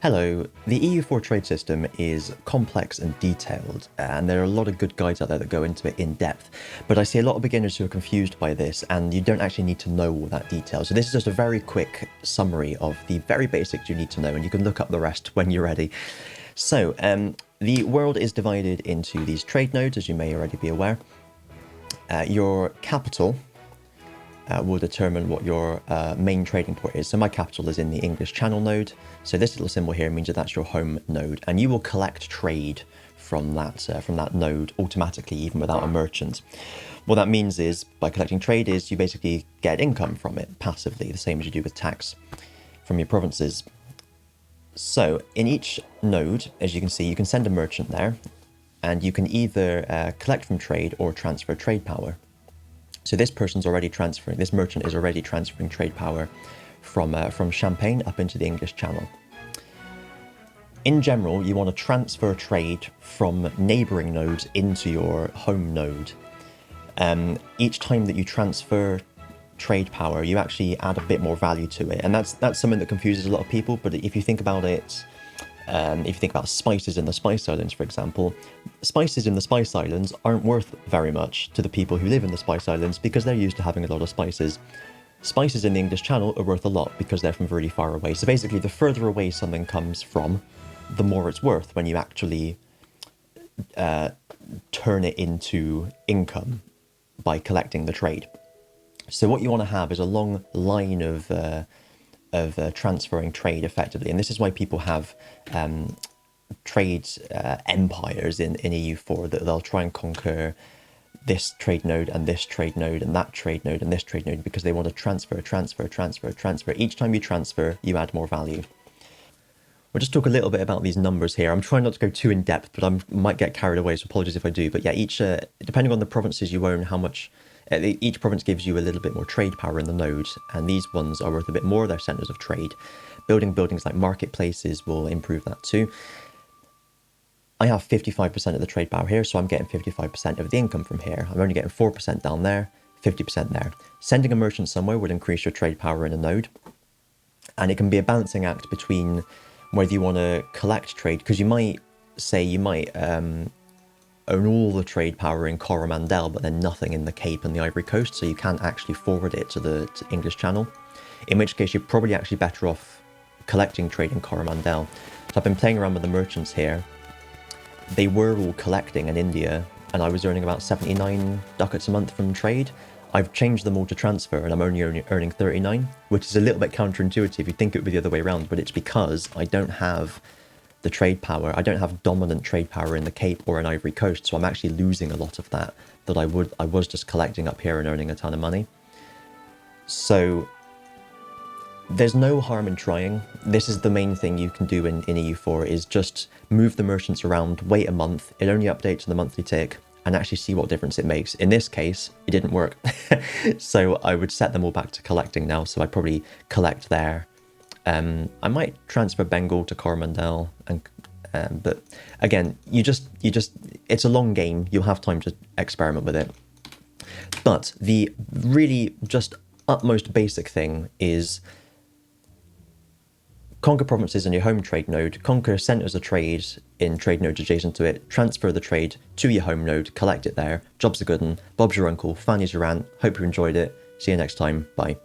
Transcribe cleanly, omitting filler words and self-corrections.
Hello, the EU4 trade system is complex and detailed, and there are a lot of good guides out there that go into it in depth, but I see a lot of beginners who are confused by this, and you don't actually need to know all that detail. So this is just a very quick summary of the very basics you need to know, and you can look up the rest when you're ready. So, the world is divided into these trade nodes, as you may already be aware. Your capital will determine what your main trading port is. So my capital is in the English Channel node. So this little symbol here means that that's your home node, and you will collect trade from that node automatically, even without a merchant. What that means is, by collecting trade, is you basically get income from it passively, the same as you do with tax from your provinces. So in each node, as you can see, you can send a merchant there, and you can either collect from trade or transfer trade power. So this merchant is already transferring trade power from Champagne up into the English Channel. In general, you want to transfer trade from neighbouring nodes into your home node. Each time that you transfer trade power, you actually add a bit more value to it, and that's something that confuses a lot of people. But if you think about it, if you think about spices in the Spice Islands, for example, spices in the Spice Islands aren't worth very much to the people who live in the Spice Islands because they're used to having a lot of spices. Spices in the English Channel are worth a lot because they're from really far away. So basically, the further away something comes from, the more it's worth when you actually turn it into income by collecting the trade. So what you want to have is a long line of transferring trade effectively, and this is why people have trade empires in EU4, that they'll try and conquer this trade node and this trade node and that trade node and this trade node, because they want to transfer. Each time you transfer, you add more value. We'll just talk a little bit about these numbers here. I'm trying not to go too in depth, but I might get carried away, so apologies if I do. But yeah, each depending on the provinces you own, how much each province gives you a little bit more trade power in the node, and these ones are worth a bit more. They're centres of trade. Building buildings like marketplaces will improve that too. I have 55% of the trade power here, so I'm getting 55% of the income from here. I'm only getting 4% down there, 50% there. Sending a merchant somewhere will increase your trade power in a node, and it can be a balancing act between whether you want to collect trade, because you might own all the trade power in Coromandel, but then nothing in the Cape and the Ivory Coast, so you can't actually forward it to the English Channel, in which case you're probably actually better off collecting trade in Coromandel. So I've been playing around with the merchants here. They were all collecting in India, and I was earning about 79 ducats a month from trade. I've changed them all to transfer, and I'm only earning 39, which is a little bit counterintuitive. You'd think it would be the other way around, but it's because I don't have the trade power. I don't have dominant trade power in the Cape or in Ivory Coast, so I'm actually losing a lot of that I was just collecting up here and earning a ton of money. So there's no harm in trying. This is the main thing you can do in EU4, is just move the merchants around, wait a month, it only updates on the monthly tick, and actually see what difference it makes. In this case, it didn't work. So I would set them all back to collecting now, so I'd probably collect there. I might transfer Bengal to Coromandel, but again, it's a long game. You'll have time to experiment with it. But the really just utmost basic thing is conquer provinces in your home trade node, conquer centres of trade in trade nodes adjacent to it, transfer the trade to your home node, collect it there. Job's a good one. Bob's your uncle, Fanny's your aunt. Hope you enjoyed it. See you next time. Bye.